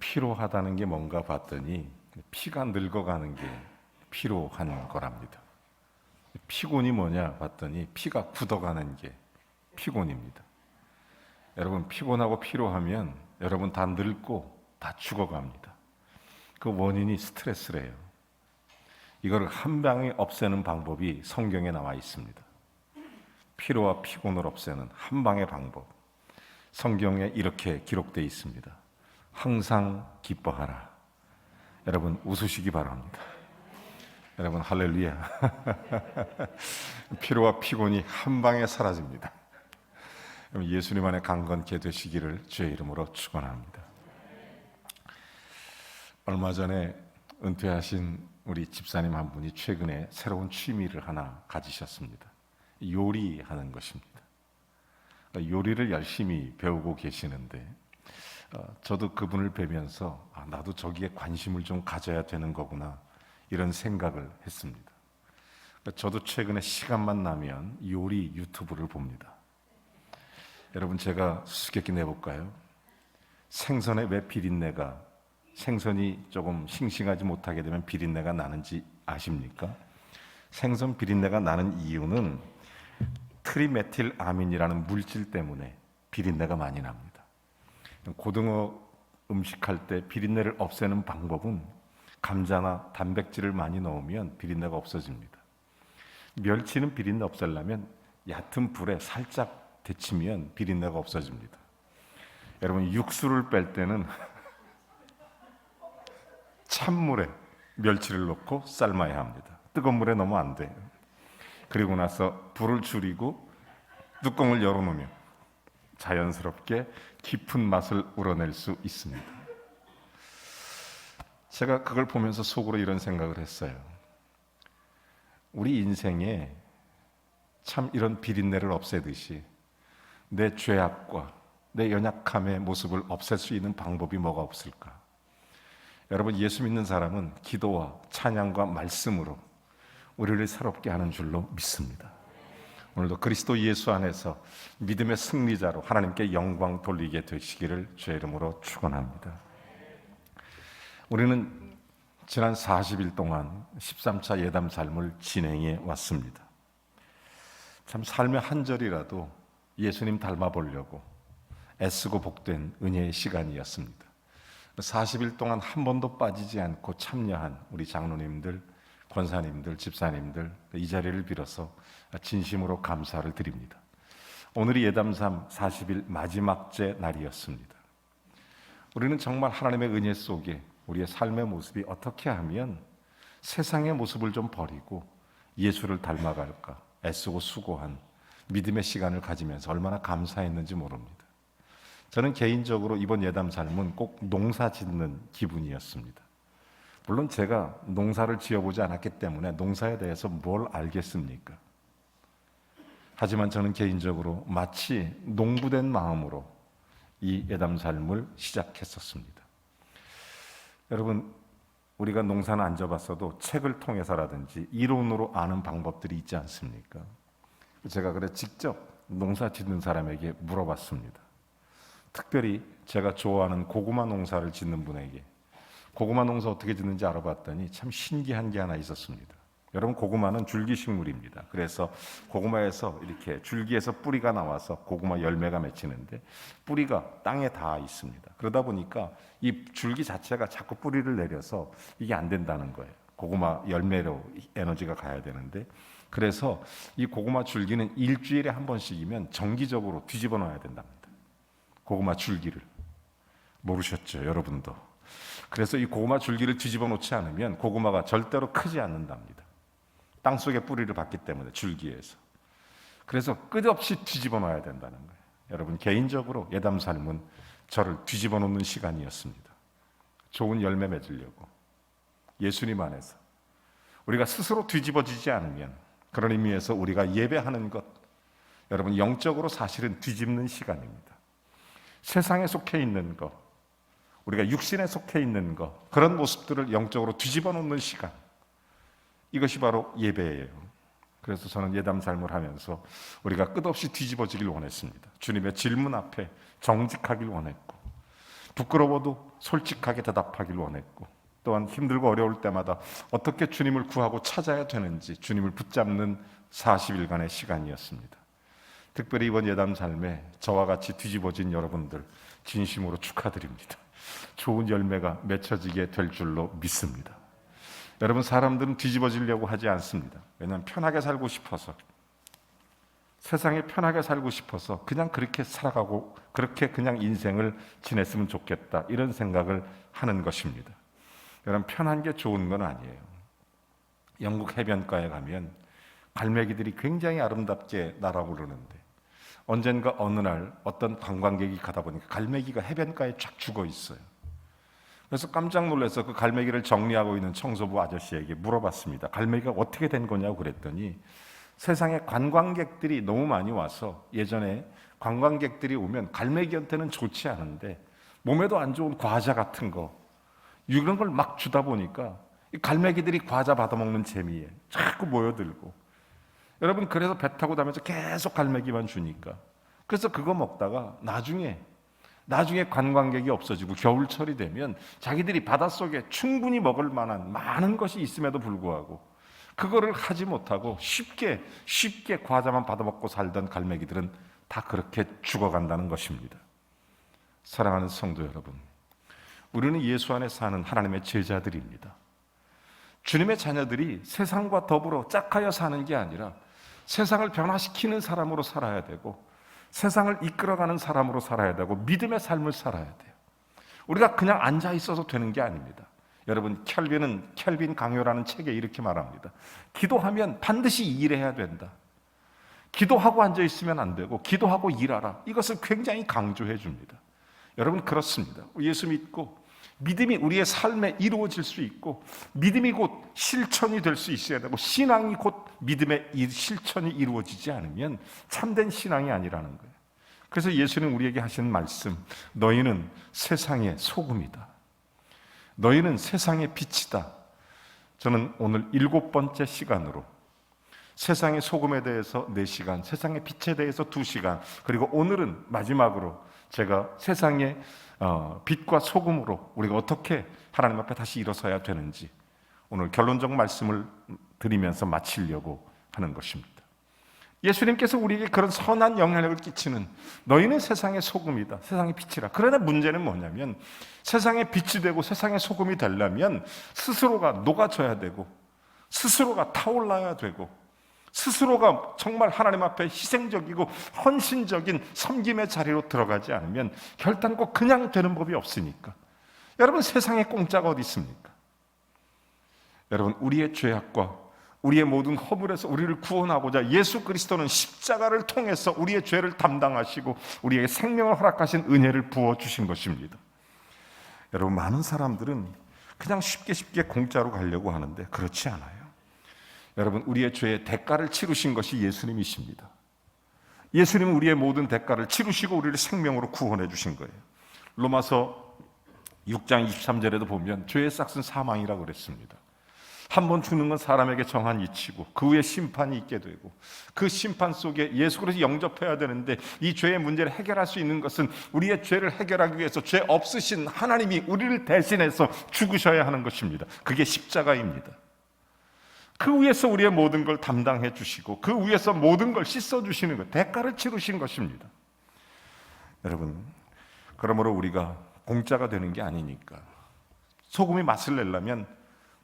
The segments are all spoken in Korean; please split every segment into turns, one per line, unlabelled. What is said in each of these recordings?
피로하다는 게 뭔가 봤더니 피가 늙어가는 게 피로한 거랍니다. 피곤이 뭐냐 봤더니 피가 굳어가는 게 피곤입니다. 여러분, 피곤하고 피로하면 여러분 다 늙고 다 죽어갑니다. 그 원인이 스트레스래요. 이걸 한 방에 없애는 방법이 성경에 나와 있습니다. 피로와 피곤을 없애는 한 방의 방법, 성경에 이렇게 기록되어 있습니다. 항상 기뻐하라. 여러분, 웃으시기 바랍니다. 여러분, 할렐루야. 피로와 피곤이 한 방에 사라집니다. 예수님 안에 강건케 되시기를 주의 이름으로 축원합니다. 얼마 전에 은퇴하신 우리 집사님 한 분이 최근에 새로운 취미를 하나 가지셨습니다. 요리하는 것입니다. 요리를 열심히 배우고 계시는데 저도 그분을 뵈면서 나도 저기에 관심을 좀 가져야 되는 거구나, 이런 생각을 했습니다. 저도 최근에 시간만 나면 요리 유튜브를 봅니다. 여러분, 제가 수수께끼 내볼까요? 생선에 왜 비린내가, 생선이 조금 싱싱하지 못하게 되면 비린내가 나는지 아십니까? 생선 비린내가 나는 이유는 트리메틸아민이라는 물질 때문에 비린내가 많이 납니다. 고등어 음식할 때 비린내를 없애는 방법은 감자나 단백질을 많이 넣으면 비린내가 없어집니다. 멸치는 비린내 없애려면 얕은 불에 살짝 데치면 비린내가 없어집니다. 여러분, 육수를 뺄 때는 찬물에 멸치를 넣고 삶아야 합니다. 뜨거운 물에 넣으면 안 돼요. 그리고 나서 불을 줄이고 뚜껑을 열어놓으면 자연스럽게 깊은 맛을 우러낼 수 있습니다. 제가 그걸 보면서 속으로 이런 생각을 했어요. 우리 인생에 참 이런 비린내를 없애듯이 내 죄악과 내 연약함의 모습을 없앨 수 있는 방법이 뭐가 없을까? 여러분, 예수 믿는 사람은 기도와 찬양과 말씀으로 우리를 새롭게 하는 줄로 믿습니다. 오늘도 그리스도 예수 안에서 믿음의 승리자로 하나님께 영광 돌리게 되시기를 주의 이름으로 축원합니다. 우리는 지난 40일 동안 13차 예담 삶을 진행해 왔습니다. 참 삶의 한 절이라도 예수님 닮아 보려고 애쓰고 복된 은혜의 시간이었습니다. 40일 동안 한 번도 빠지지 않고 참여한 우리 장로님들, 권사님들, 집사님들, 이 자리를 빌어서 진심으로 감사를 드립니다. 오늘이 예담3 40일 마지막 째 날이었습니다. 우리는 정말 하나님의 은혜 속에 우리의 삶의 모습이 어떻게 하면 세상의 모습을 좀 버리고 예수를 닮아갈까 애쓰고 수고한 믿음의 시간을 가지면서 얼마나 감사했는지 모릅니다. 저는 개인적으로 이번 예담 삶은 꼭 농사 짓는 기분이었습니다. 물론 제가 농사를 지어보지 않았기 때문에 농사에 대해서 뭘 알겠습니까? 하지만 저는 개인적으로 마치 농부된 마음으로 이 예담 삶을 시작했었습니다. 여러분, 우리가 농사는 안 져봤어도 책을 통해서라든지 이론으로 아는 방법들이 있지 않습니까? 제가 그래 직접 농사 짓는 사람에게 물어봤습니다. 특별히 제가 좋아하는 고구마 농사를 짓는 분에게 고구마 농사 어떻게 짓는지 알아봤더니 참 신기한 게 하나 있었습니다. 여러분, 고구마는 줄기식물입니다. 그래서 고구마에서 이렇게 줄기에서 뿌리가 나와서 고구마 열매가 맺히는데 뿌리가 땅에 닿아 있습니다. 그러다 보니까 이 줄기 자체가 자꾸 뿌리를 내려서 이게 안 된다는 거예요. 고구마 열매로 에너지가 가야 되는데, 그래서 이 고구마 줄기는 일주일에 한 번씩이면 정기적으로 뒤집어 놔야 된답니다. 고구마 줄기를. 모르셨죠, 여러분도? 그래서 이 고구마 줄기를 뒤집어 놓지 않으면 고구마가 절대로 크지 않는답니다. 땅속에 뿌리를 받기 때문에 줄기에서. 그래서 끝없이 뒤집어 놔야 된다는 거예요. 여러분, 개인적으로 예담 삶은 저를 뒤집어 놓는 시간이었습니다. 좋은 열매 맺으려고 예수님 안에서 우리가 스스로 뒤집어지지 않으면, 그런 의미에서 우리가 예배하는 것, 여러분, 영적으로 사실은 뒤집는 시간입니다. 세상에 속해 있는 것, 우리가 육신에 속해 있는 것, 그런 모습들을 영적으로 뒤집어 놓는 시간, 이것이 바로 예배예요. 그래서 저는 예담 삶을 하면서 우리가 끝없이 뒤집어지길 원했습니다. 주님의 질문 앞에 정직하길 원했고, 부끄러워도 솔직하게 대답하길 원했고, 또한 힘들고 어려울 때마다 어떻게 주님을 구하고 찾아야 되는지 주님을 붙잡는 40일간의 시간이었습니다. 특별히 이번 예담 삶에 저와 같이 뒤집어진 여러분들 진심으로 축하드립니다. 좋은 열매가 맺혀지게 될 줄로 믿습니다. 여러분, 사람들은 뒤집어지려고 하지 않습니다. 왜냐하면 편하게 살고 싶어서, 세상에 편하게 살고 싶어서 그냥 그렇게 살아가고 그렇게 그냥 인생을 지냈으면 좋겠다, 이런 생각을 하는 것입니다. 여러분, 편한 게 좋은 건 아니에요. 영국 해변가에 가면 갈매기들이 굉장히 아름답게 날아오르는데, 언젠가 어느 날 어떤 관광객이 가다 보니까 갈매기가 해변가에 쫙 죽어 있어요. 그래서 깜짝 놀라서 그 갈매기를 정리하고 있는 청소부 아저씨에게 물어봤습니다. 갈매기가 어떻게 된 거냐고 그랬더니, 세상에 관광객들이 너무 많이 와서 예전에 관광객들이 오면 갈매기한테는 좋지 않은데 몸에도 안 좋은 과자 같은 거, 이런 걸 막 주다 보니까 이 갈매기들이 과자 받아먹는 재미에 자꾸 모여들고, 여러분, 그래서 배 타고 다니면서 계속 갈매기만 주니까, 그래서 그거 먹다가 나중에 관광객이 없어지고 겨울철이 되면 자기들이 바닷속에 충분히 먹을 만한 많은 것이 있음에도 불구하고 그거를 하지 못하고 쉽게 과자만 받아먹고 살던 갈매기들은 다 그렇게 죽어간다는 것입니다. 사랑하는 성도 여러분, 우리는 예수 안에 사는 하나님의 제자들입니다. 주님의 자녀들이 세상과 더불어 짝하여 사는 게 아니라 세상을 변화시키는 사람으로 살아야 되고, 세상을 이끌어가는 사람으로 살아야 되고, 믿음의 삶을 살아야 돼요. 우리가 그냥 앉아 있어서 되는 게 아닙니다. 여러분, 켈빈 강요라는 책에 이렇게 말합니다. 기도하면 반드시 일해야 된다. 기도하고 앉아 있으면 안 되고 기도하고 일하라. 이것을 굉장히 강조해 줍니다. 여러분, 그렇습니다. 예수 믿고 믿음이 우리의 삶에 이루어질 수 있고, 믿음이 곧 실천이 될 수 있어야 되고, 신앙이 곧 믿음의 실천이 이루어지지 않으면 참된 신앙이 아니라는 거예요. 그래서 예수는 우리에게 하시는 말씀, 너희는 세상의 소금이다. 너희는 세상의 빛이다. 저는 오늘 7번째 시간으로 세상의 소금에 대해서 4시간, 세상의 빛에 대해서 2시간, 그리고 오늘은 마지막으로 제가 세상의 빛과 소금으로 우리가 어떻게 하나님 앞에 다시 일어서야 되는지 오늘 결론적 말씀을 드리면서 마치려고 하는 것입니다. 예수님께서 우리에게 그런 선한 영향력을 끼치는, 너희는 세상의 소금이다, 세상의 빛이라. 그러나 문제는 뭐냐면, 세상의 빛이 되고 세상의 소금이 되려면 스스로가 녹아져야 되고, 스스로가 타올라야 되고, 스스로가 정말 하나님 앞에 희생적이고 헌신적인 섬김의 자리로 들어가지 않으면 결단코 그냥 되는 법이 없으니까. 여러분, 세상에 공짜가 어디 있습니까? 여러분, 우리의 죄악과 우리의 모든 허물에서 우리를 구원하고자 예수 그리스도는 십자가를 통해서 우리의 죄를 담당하시고 우리에게 생명을 허락하신 은혜를 부어주신 것입니다. 여러분, 많은 사람들은 그냥 쉽게 공짜로 가려고 하는데 그렇지 않아요. 여러분, 우리의 죄의 대가를 치르신 것이 예수님이십니다. 예수님은 우리의 모든 대가를 치르시고 우리를 생명으로 구원해 주신 거예요. 로마서 6장 23절에도 보면 죄의 싹은 사망이라고 그랬습니다. 한 번 죽는 건 사람에게 정한 이치고 그 후에 심판이 있게 되고, 그 심판 속에 예수 그리스도 영접해야 되는데, 이 죄의 문제를 해결할 수 있는 것은 우리의 죄를 해결하기 위해서 죄 없으신 하나님이 우리를 대신해서 죽으셔야 하는 것입니다. 그게 십자가입니다. 그 위에서 우리의 모든 걸 담당해 주시고 그 위에서 모든 걸 씻어 주시는 것, 대가를 치르신 것입니다. 여러분, 그러므로 우리가 공짜가 되는 게 아니니까 소금이 맛을 내려면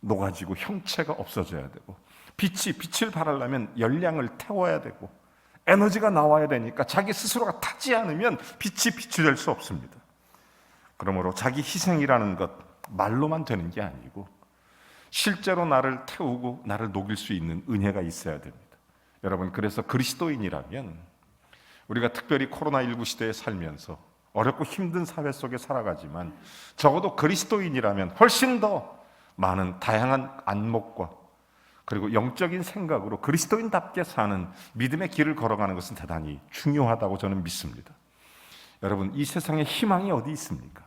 녹아지고 형체가 없어져야 되고, 빛을 발하려면 열량을 태워야 되고, 에너지가 나와야 되니까 자기 스스로가 타지 않으면 빛이 될 수 없습니다. 그러므로 자기 희생이라는 것 말로만 되는 게 아니고 실제로 나를 태우고 나를 녹일 수 있는 은혜가 있어야 됩니다. 여러분, 그래서 그리스도인이라면, 우리가 특별히 코로나19 시대에 살면서 어렵고 힘든 사회 속에 살아가지만 적어도 그리스도인이라면 훨씬 더 많은 다양한 안목과 그리고 영적인 생각으로 그리스도인답게 사는 믿음의 길을 걸어가는 것은 대단히 중요하다고 저는 믿습니다. 여러분, 이 세상에 희망이 어디 있습니까?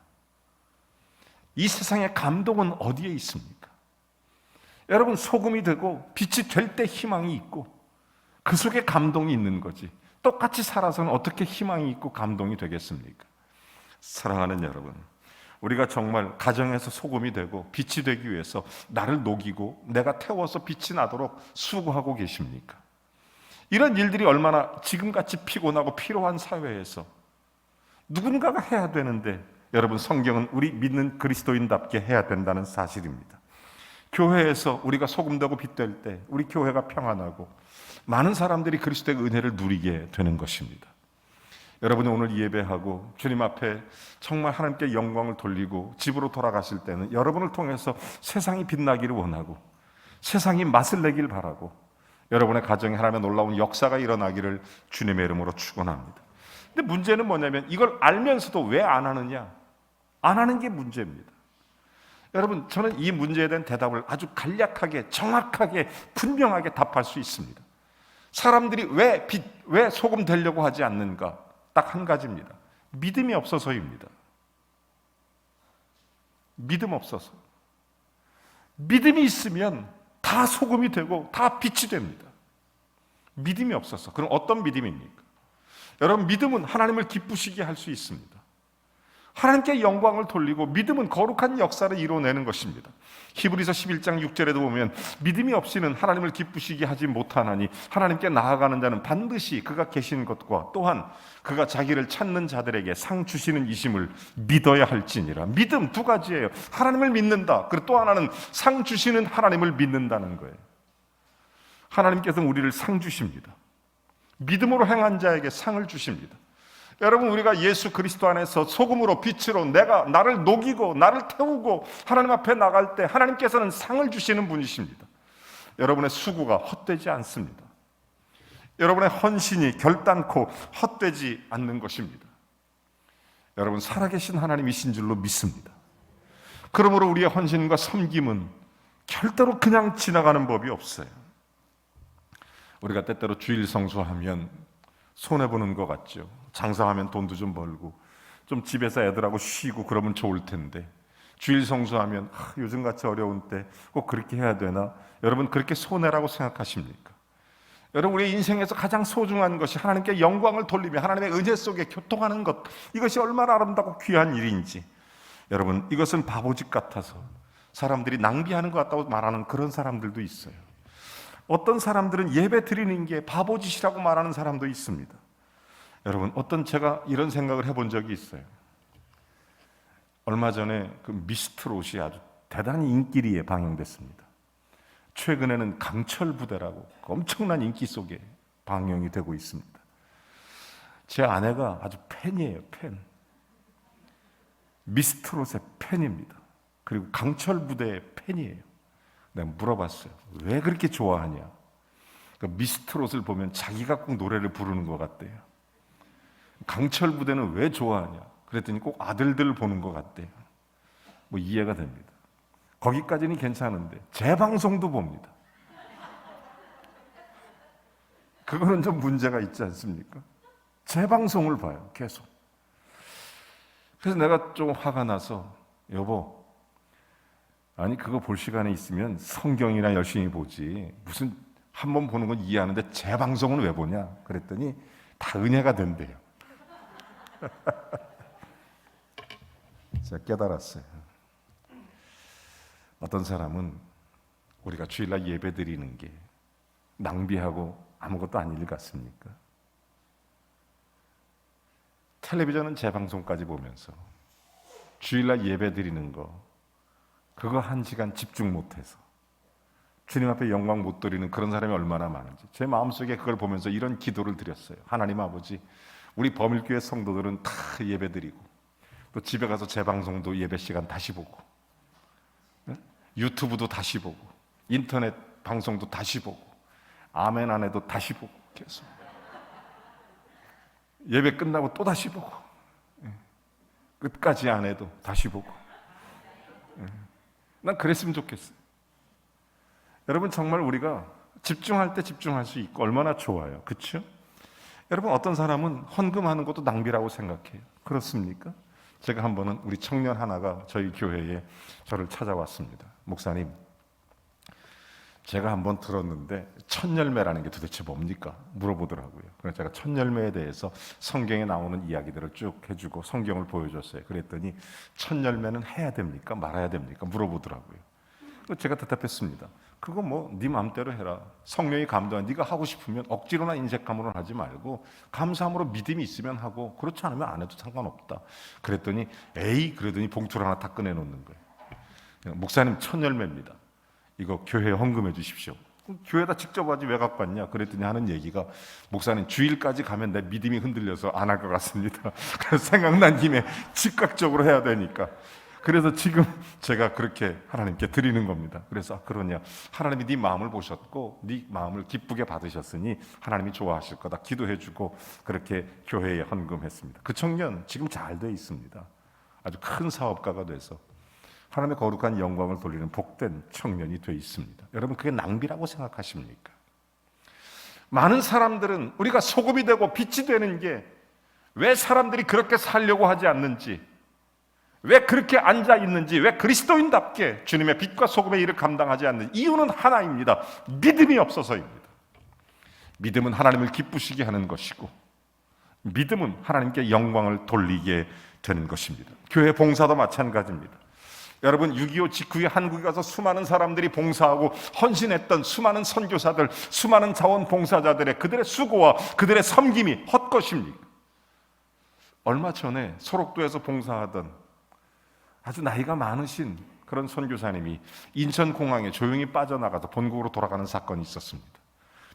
이 세상의 감동은 어디에 있습니까? 여러분, 소금이 되고 빛이 될 때 희망이 있고 그 속에 감동이 있는 거지, 똑같이 살아서는 어떻게 희망이 있고 감동이 되겠습니까? 사랑하는 여러분, 우리가 정말 가정에서 소금이 되고 빛이 되기 위해서 나를 녹이고 내가 태워서 빛이 나도록 수고하고 계십니까? 이런 일들이 얼마나 지금같이 피곤하고 피로한 사회에서 누군가가 해야 되는데, 여러분, 성경은 우리 믿는 그리스도인답게 해야 된다는 사실입니다. 교회에서 우리가 소금되고 빛될 때 우리 교회가 평안하고 많은 사람들이 그리스도의 은혜를 누리게 되는 것입니다. 여러분이 오늘 예배하고 주님 앞에 정말 하나님께 영광을 돌리고 집으로 돌아가실 때는 여러분을 통해서 세상이 빛나기를 원하고 세상이 맛을 내길 바라고 여러분의 가정에 하나님의 놀라운 역사가 일어나기를 주님의 이름으로 축원합니다. 근데 문제는 뭐냐면 이걸 알면서도 왜 안 하느냐? 안 하는 게 문제입니다. 여러분, 저는 이 문제에 대한 대답을 아주 간략하게, 정확하게, 분명하게 답할 수 있습니다. 사람들이 왜 소금 되려고 하지 않는가? 딱 한 가지입니다. 믿음이 없어서입니다. 믿음 없어서. 믿음이 있으면 다 소금이 되고 다 빛이 됩니다. 믿음이 없어서. 그럼 어떤 믿음입니까? 여러분, 믿음은 하나님을 기쁘시게 할 수 있습니다. 하나님께 영광을 돌리고 믿음은 거룩한 역사를 이루어내는 것입니다. 히브리서 11장 6절에도 보면 믿음이 없이는 하나님을 기쁘시게 하지 못하나니 하나님께 나아가는 자는 반드시 그가 계신 것과 또한 그가 자기를 찾는 자들에게 상 주시는 이심을 믿어야 할지니라. 믿음 두 가지예요. 하나님을 믿는다. 그리고 또 하나는 상 주시는 하나님을 믿는다는 거예요. 하나님께서는 우리를 상 주십니다. 믿음으로 행한 자에게 상을 주십니다. 여러분, 우리가 예수 그리스도 안에서 소금으로 빛으로 나를 녹이고 나를 태우고 하나님 앞에 나갈 때 하나님께서는 상을 주시는 분이십니다. 여러분의 수고가 헛되지 않습니다. 여러분의 헌신이 결단코 헛되지 않는 것입니다. 여러분, 살아계신 하나님이신 줄로 믿습니다. 그러므로 우리의 헌신과 섬김은 절대로 그냥 지나가는 법이 없어요. 우리가 때때로 주일 성수하면 손해보는 것 같죠. 장사하면 돈도 좀 벌고 좀 집에서 애들하고 쉬고 그러면 좋을 텐데 주일 성수하면 요즘같이 어려운 때 꼭 그렇게 해야 되나? 여러분, 그렇게 손해라고 생각하십니까? 여러분, 우리의 인생에서 가장 소중한 것이 하나님께 영광을 돌리며 하나님의 은혜 속에 교통하는 것, 이것이 얼마나 아름답고 귀한 일인지, 여러분, 이것은 바보짓 같아서 사람들이 낭비하는 것 같다고 말하는 그런 사람들도 있어요. 어떤 사람들은 예배 드리는 게 바보짓이라고 말하는 사람도 있습니다. 여러분, 제가 이런 생각을 해본 적이 있어요. 얼마 전에 그 미스트롯이 아주 대단히 인기리에 방영됐습니다. 최근에는 강철 부대라고 엄청난 인기 속에 방영이 되고 있습니다. 제 아내가 아주 팬이에요, 팬. 미스트롯의 팬입니다. 그리고 강철 부대의 팬이에요. 내가 물어봤어요. 왜 그렇게 좋아하냐? 그러니까 미스트롯을 보면 자기가 꼭 노래를 부르는 것 같대요. 강철 부대는 왜 좋아하냐? 그랬더니 꼭 아들들 보는 것 같대요. 뭐 이해가 됩니다. 거기까지는 괜찮은데 재방송도 봅니다. 그거는 좀 문제가 있지 않습니까? 재방송을 봐요, 계속. 그래서 내가 좀 화가 나서, 여보, 아니 그거 볼 시간에 있으면 성경이나 열심히 보지, 무슨 한 번 보는 건 이해하는데 재방송은 왜 보냐? 그랬더니 다 은혜가 된대요. 제가 깨달았어요. 어떤 사람은 우리가 주일날 예배 드리는 게 낭비하고 아무것도 아닌 일 같습니까? 텔레비전은 재방송까지 보면서 주일날 예배 드리는 거, 그거 한 시간 집중 못해서 주님 앞에 영광 못 드리는 그런 사람이 얼마나 많은지 제 마음속에 그걸 보면서 이런 기도를 드렸어요. 하나님 아버지, 우리 범일교회 성도들은 다 예배 드리고 또 집에 가서 재방송도 예배 시간 다시 보고 유튜브도 다시 보고 인터넷 방송도 다시 보고 아멘 안 해도 다시 보고 계속 예배 끝나고 또 다시 보고 끝까지 안 해도 다시 보고 난 그랬으면 좋겠어요. 여러분, 정말 우리가 집중할 때 집중할 수 있고 얼마나 좋아요. 그렇죠? 여러분, 어떤 사람은 헌금하는 것도 낭비라고 생각해요. 그렇습니까? 제가 한 번은 우리 청년 하나가 저희 교회에 저를 찾아왔습니다. 목사님, 제가 한번 들었는데 첫 열매라는 게 도대체 뭡니까? 물어보더라고요. 그래서 제가 첫 열매에 대해서 성경에 나오는 이야기들을 쭉 해주고 성경을 보여줬어요. 그랬더니 첫 열매는 해야 됩니까? 말아야 됩니까? 물어보더라고요. 제가 대답했습니다. 그거 뭐 네 마음대로 해라. 성령이 감동한 네가 하고 싶으면 억지로나 인색함으로 하지 말고 감사함으로 믿음이 있으면 하고 그렇지 않으면 안 해도 상관없다. 그랬더니 에이 그러더니 봉투를 하나 다 꺼내놓는 거예요. 목사님 첫 열매입니다. 이거 교회에 헌금해 주십시오. 교회에다 직접 하지 왜 갖고 왔냐? 그랬더니 하는 얘기가 목사님 주일까지 가면 내 믿음이 흔들려서 안 할 것 같습니다. 그래서 생각난 김에 즉각적으로 해야 되니까. 그래서 지금 제가 그렇게 하나님께 드리는 겁니다. 그래서 그러냐? 하나님이 네 마음을 보셨고 네 마음을 기쁘게 받으셨으니 하나님이 좋아하실 거다. 기도해주고 그렇게 교회에 헌금했습니다. 그 청년 지금 잘 돼 있습니다. 아주 큰 사업가가 돼서 하나님의 거룩한 영광을 돌리는 복된 청년이 돼 있습니다. 여러분 그게 낭비라고 생각하십니까? 많은 사람들은 우리가 소금이 되고 빛이 되는 게 왜 사람들이 그렇게 살려고 하지 않는지, 왜 그렇게 앉아 있는지, 왜 그리스도인답게 주님의 빛과 소금의 일을 감당하지 않는 이유는 하나입니다. 믿음이 없어서입니다. 믿음은 하나님을 기쁘시게 하는 것이고 믿음은 하나님께 영광을 돌리게 되는 것입니다. 교회 봉사도 마찬가지입니다. 여러분 6.25 직후에 한국에 가서 수많은 사람들이 봉사하고 헌신했던 수많은 선교사들, 수많은 자원봉사자들의 그들의 수고와 그들의 섬김이 헛것입니까? 얼마 전에 소록도에서 봉사하던 아주 나이가 많으신 그런 선교사님이 인천공항에 조용히 빠져나가서 본국으로 돌아가는 사건이 있었습니다.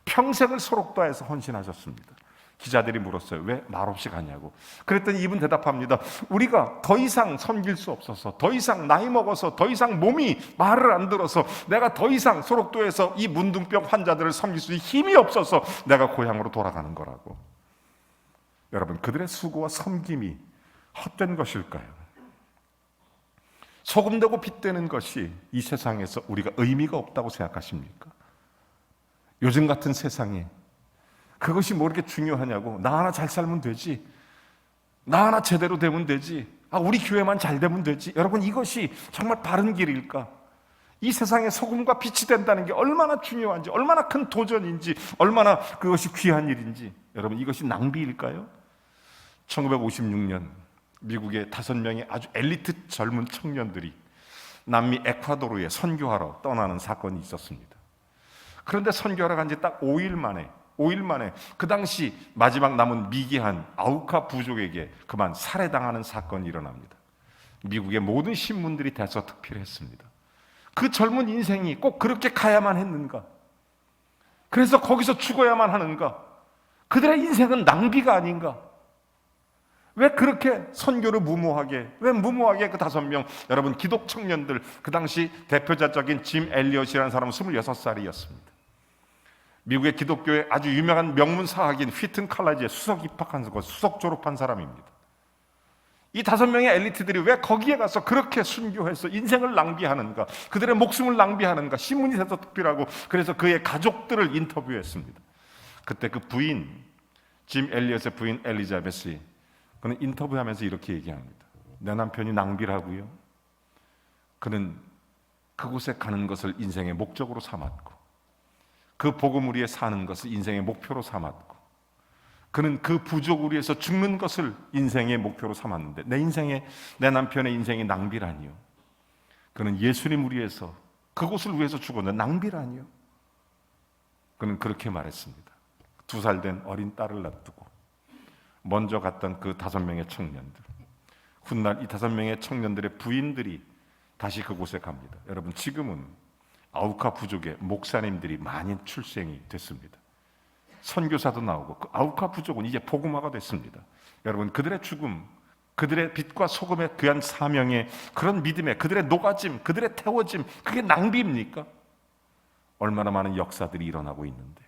평생을 소록도에서 헌신하셨습니다. 기자들이 물었어요. 왜 말없이 가냐고. 그랬더니 이분 대답합니다. 우리가 더 이상 섬길 수 없어서, 더 이상 나이 먹어서, 더 이상 몸이 말을 안 들어서, 내가 더 이상 소록도에서 이 문둥병 환자들을 섬길 수 있는 힘이 없어서 내가 고향으로 돌아가는 거라고. 여러분 그들의 수고와 섬김이 헛된 것일까요? 소금되고 빛되는 것이 이 세상에서 우리가 의미가 없다고 생각하십니까? 요즘 같은 세상에 그것이 뭐 이렇게 중요하냐고. 나 하나 잘 살면 되지. 나 하나 제대로 되면 되지. 우리 교회만 잘 되면 되지. 여러분 이것이 정말 바른 길일까? 이 세상에 소금과 빛이 된다는 게 얼마나 중요한지, 얼마나 큰 도전인지, 얼마나 그것이 귀한 일인지. 여러분 이것이 낭비일까요? 1956년 미국의 5명의 아주 엘리트 젊은 청년들이 남미 에콰도르에 선교하러 떠나는 사건이 있었습니다. 그런데 선교하러 간 지 딱 5일 만에 그 당시 마지막 남은 미개한 아우카 부족에게 그만 살해당하는 사건이 일어납니다. 미국의 모든 신문들이 대서특필했습니다. 그 젊은 인생이 꼭 그렇게 가야만 했는가? 그래서 거기서 죽어야만 하는가? 그들의 인생은 낭비가 아닌가? 왜 그렇게 선교를 무모하게, 왜 무모하게 그 5명, 여러분 기독 청년들, 그 당시 대표자적인 짐 엘리엇이라는 사람은 26살이었습니다. 미국의 기독교의 아주 유명한 명문 사학인 휘튼 칼라지에 수석 입학한 것, 수석 졸업한 사람입니다. 이 5명의 엘리트들이 왜 거기에 가서 그렇게 순교해서 인생을 낭비하는가, 그들의 목숨을 낭비하는가, 신문이 대서특필하고 그래서 그의 가족들을 인터뷰했습니다. 그때 그 부인, 짐 엘리엇의 부인 엘리자베스, 그는 인터뷰하면서 이렇게 얘기합니다. 내 남편이 낭비를 하고요. 그는 그곳에 가는 것을 인생의 목적으로 삼았고 그 복음을 위해 사는 것을 인생의 목표로 삼았고 그는 그 부족을 위해서 죽는 것을 인생의 목표로 삼았는데 내 남편의 인생이 낭비라니요. 그는 예수님을 위해서 그곳을 위해서 죽었는데 낭비라니요. 그는 그렇게 말했습니다. 2살 된 어린 딸을 놔두고 먼저 갔던 그 5명의 청년들, 훗날 이 5명의 청년들의 부인들이 다시 그곳에 갑니다. 여러분 지금은 아우카 부족의 목사님들이 많이 출생이 됐습니다. 선교사도 나오고 그 아우카 부족은 이제 복음화가 됐습니다. 여러분 그들의 죽음, 그들의 빛과 소금의 귀한 사명의 그런 믿음에 그들의 녹아짐, 그들의 태워짐, 그게 낭비입니까? 얼마나 많은 역사들이 일어나고 있는데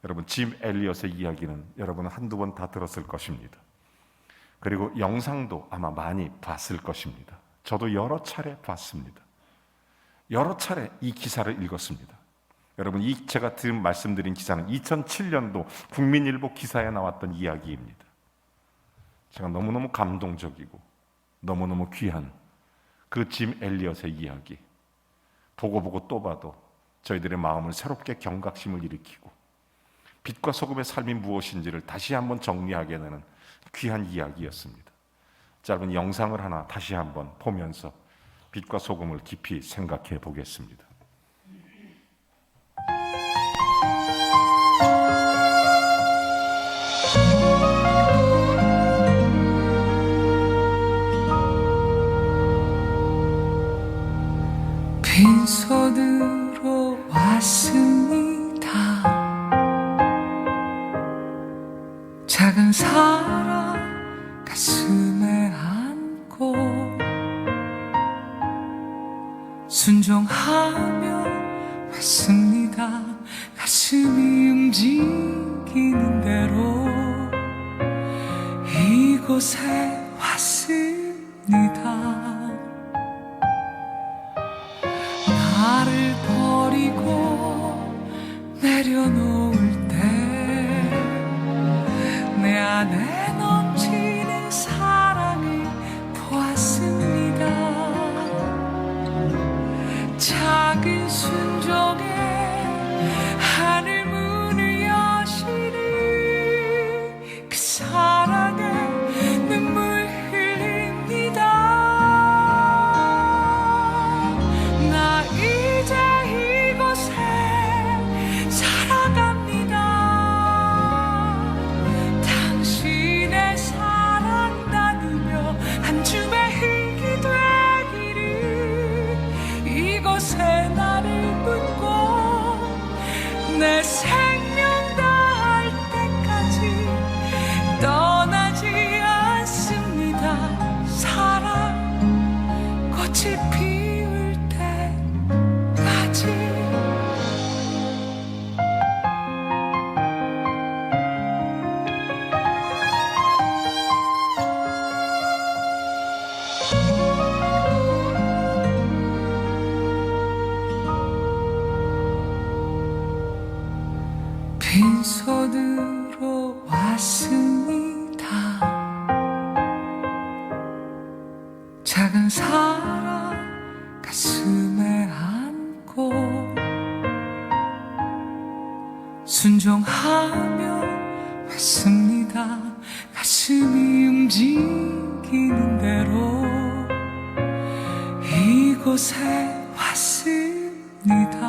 여러분 짐 엘리엇의 이야기는 여러분은 한두 번 다 들었을 것입니다. 그리고 영상도 아마 많이 봤을 것입니다. 저도 여러 차례 봤습니다. 여러 차례 이 기사를 읽었습니다. 여러분 이 제가 지금 말씀드린 기사는 2007년도 국민일보 기사에 나왔던 이야기입니다. 제가 너무너무 감동적이고 너무너무 귀한 그 짐 엘리엇의 이야기 보고 또 봐도 저희들의 마음을 새롭게 경각심을 일으키고 빛과 소금의 삶이 무엇인지를 다시 한번 정리하게 되는 귀한 이야기였습니다. 짧은 영상을 하나 다시 한번 보면서 빛과 소금을 깊이 생각해 보겠습니다.
빈손으로 왔습니다. 작은 사랑 가슴에 안고 순종하며 왔습니다. 가슴이 움직이는 대로 이곳에 왔습니다. 나를 버리고 내려놓을 때 내 안에 넘치는 사랑을 보았습니다. 작은 순종에 하늘 문을 여시는 그 사랑에 눈물 흘립니다. 나 이제 이곳에 살아갑니다. 당신의 사랑 나누며 한 줌의 흙이 되기를 이곳에 나를 묻고 내 생명 다할 때까지 떠나지 않습니다. 사랑 꽃이 피울 때까지. 빈손으로 왔습니다. 작은 사랑 가슴에 안고 순종하며 왔습니다. 가슴이 움직이는 대로 이곳에 왔습니다.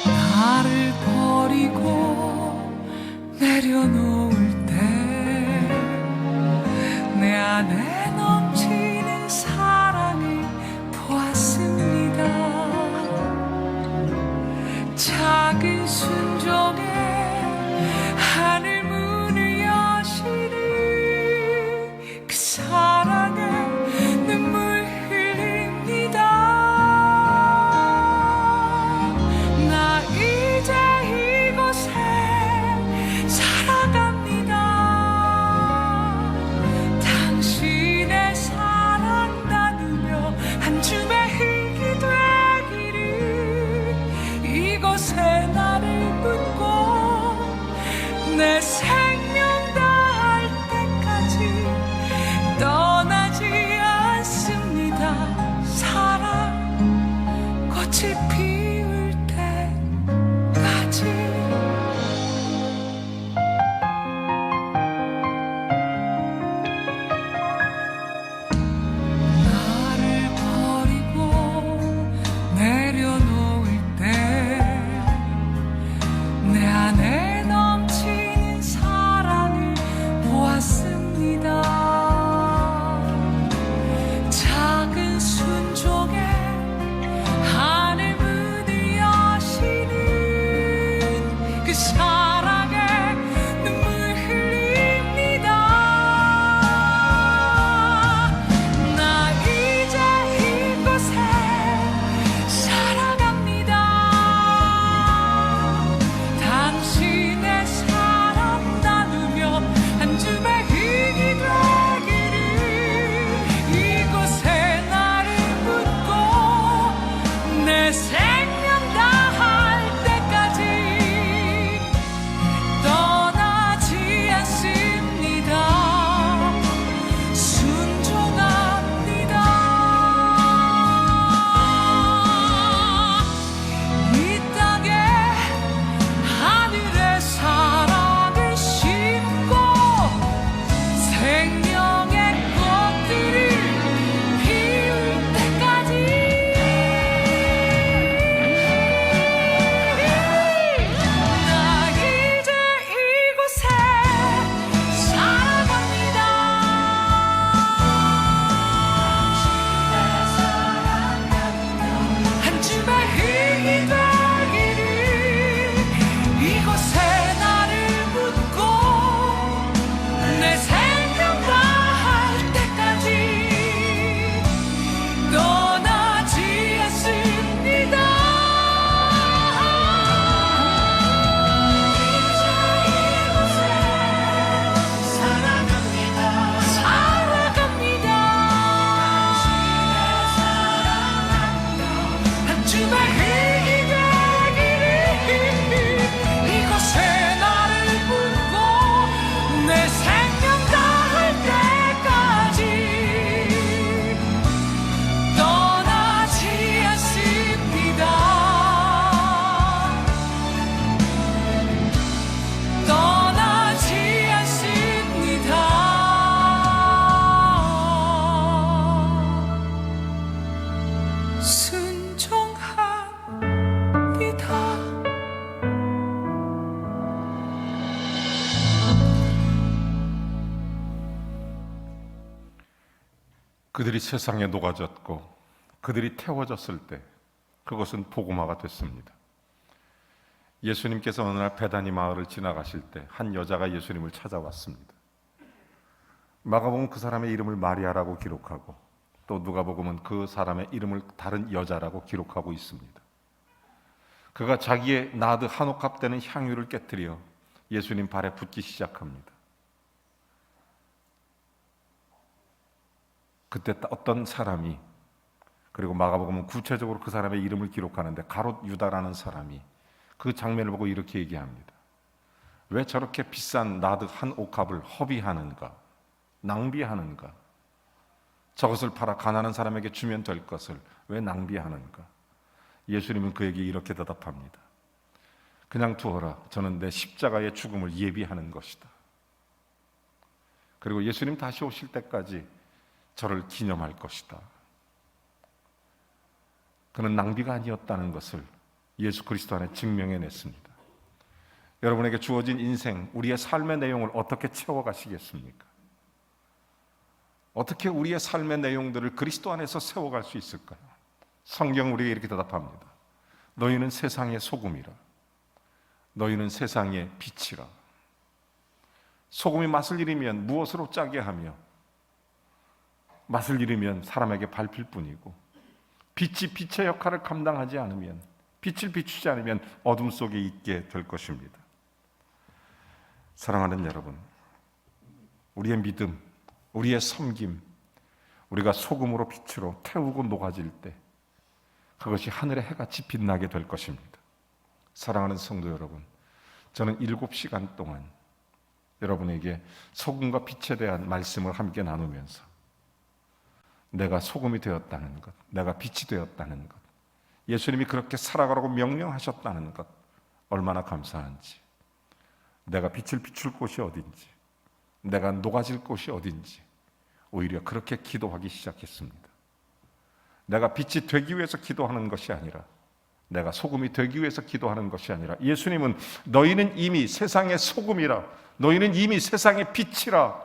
나를 버리고 내려놓을 때 내 안에 넘치는 사랑을 보았습니다. 작은 순종에 하늘 문을 여시는 그 사랑에 눈물 흘립니다. 나 이제 이곳에 살아갑니다. 당신
그들이 세상에 녹아졌고 그들이 태워졌을 때 그것은 복음화가 됐습니다. 예수님께서 어느 날 베다니 마을을 지나가실 때 한 여자가 예수님을 찾아왔습니다. 마가복음은 그 사람의 이름을 마리아라고 기록하고 또 누가복음은 그 사람의 이름을 다른 여자라고 기록하고 있습니다. 그가 자기의 나드 한 옥합 되는 향유를 깨뜨려 예수님 발에 붓기 시작합니다. 그때 어떤 사람이, 그리고 마가복음은 구체적으로 그 사람의 이름을 기록하는데 가롯 유다라는 사람이 그 장면을 보고 이렇게 얘기합니다. 왜 저렇게 비싼 나드 한 옥합을 허비하는가, 낭비하는가? 저것을 팔아 가난한 사람에게 주면 될 것을 왜 낭비하는가? 예수님은 그에게 이렇게 대답합니다. 그냥 두어라. 저는 내 십자가의 죽음을 예비하는 것이다. 그리고 예수님 다시 오실 때까지 저를 기념할 것이다. 그는 낭비가 아니었다는 것을 예수 그리스도 안에 증명해냈습니다. 여러분에게 주어진 인생, 우리의 삶의 내용을 어떻게 채워가시겠습니까? 어떻게 우리의 삶의 내용들을 그리스도 안에서 세워갈 수 있을까요? 성경 우리에게 이렇게 대답합니다. 너희는 세상의 소금이라. 너희는 세상의 빛이라. 소금이 맛을 잃으면 무엇으로 짜게 하며 맛을 잃으면 사람에게 밟힐 뿐이고 빛이 빛의 역할을 감당하지 않으면, 빛을 비추지 않으면 어둠 속에 있게 될 것입니다. 사랑하는 여러분, 우리의 믿음, 우리의 섬김, 우리가 소금으로 빛으로 태우고 녹아질 때 그것이 하늘의 해같이 빛나게 될 것입니다. 사랑하는 성도 여러분, 저는 7시간 동안 여러분에게 소금과 빛에 대한 말씀을 함께 나누면서 내가 소금이 되었다는 것, 내가 빛이 되었다는 것, 예수님이 그렇게 살아가라고 명령하셨다는 것, 얼마나 감사한지, 내가 빛을 비출 곳이 어딘지, 내가 녹아질 곳이 어딘지 오히려 그렇게 기도하기 시작했습니다. 내가 빛이 되기 위해서 기도하는 것이 아니라, 내가 소금이 되기 위해서 기도하는 것이 아니라, 예수님은 너희는 이미 세상의 소금이라, 너희는 이미 세상의 빛이라,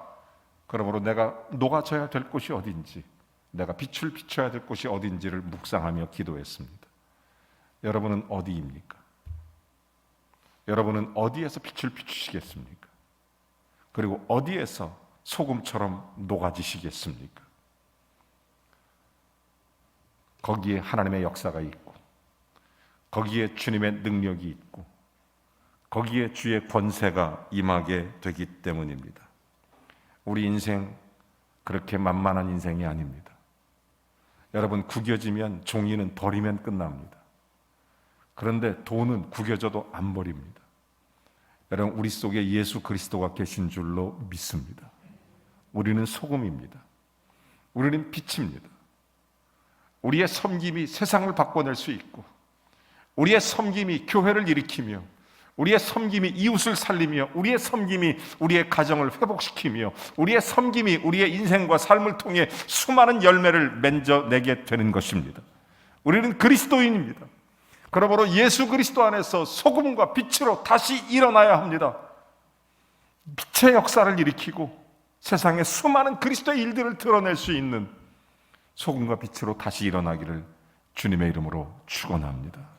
그러므로 내가 녹아져야 될 곳이 어딘지, 내가 빛을 비춰야 될 곳이 어딘지를 묵상하며 기도했습니다. 여러분은 어디입니까? 여러분은 어디에서 빛을 비추시겠습니까? 그리고 어디에서 소금처럼 녹아지시겠습니까? 거기에 하나님의 역사가 있고, 거기에 주님의 능력이 있고, 거기에 주의 권세가 임하게 되기 때문입니다. 우리 인생 그렇게 만만한 인생이 아닙니다. 여러분, 구겨지면, 종이는 버리면 끝납니다. 그런데 돈은 구겨져도 안 버립니다. 여러분, 우리 속에 예수 그리스도가 계신 줄로 믿습니다. 우리는 소금입니다. 우리는 빛입니다. 우리의 섬김이 세상을 바꿔낼 수 있고, 우리의 섬김이 교회를 일으키며, 우리의 섬김이 이웃을 살리며, 우리의 섬김이 우리의 가정을 회복시키며, 우리의 섬김이 우리의 인생과 삶을 통해 수많은 열매를 맺어내게 되는 것입니다. 우리는 그리스도인입니다. 그러므로 예수 그리스도 안에서 소금과 빛으로 다시 일어나야 합니다. 빛의 역사를 일으키고 세상에 수많은 그리스도의 일들을 드러낼 수 있는 소금과 빛으로 다시 일어나기를 주님의 이름으로 축원합니다.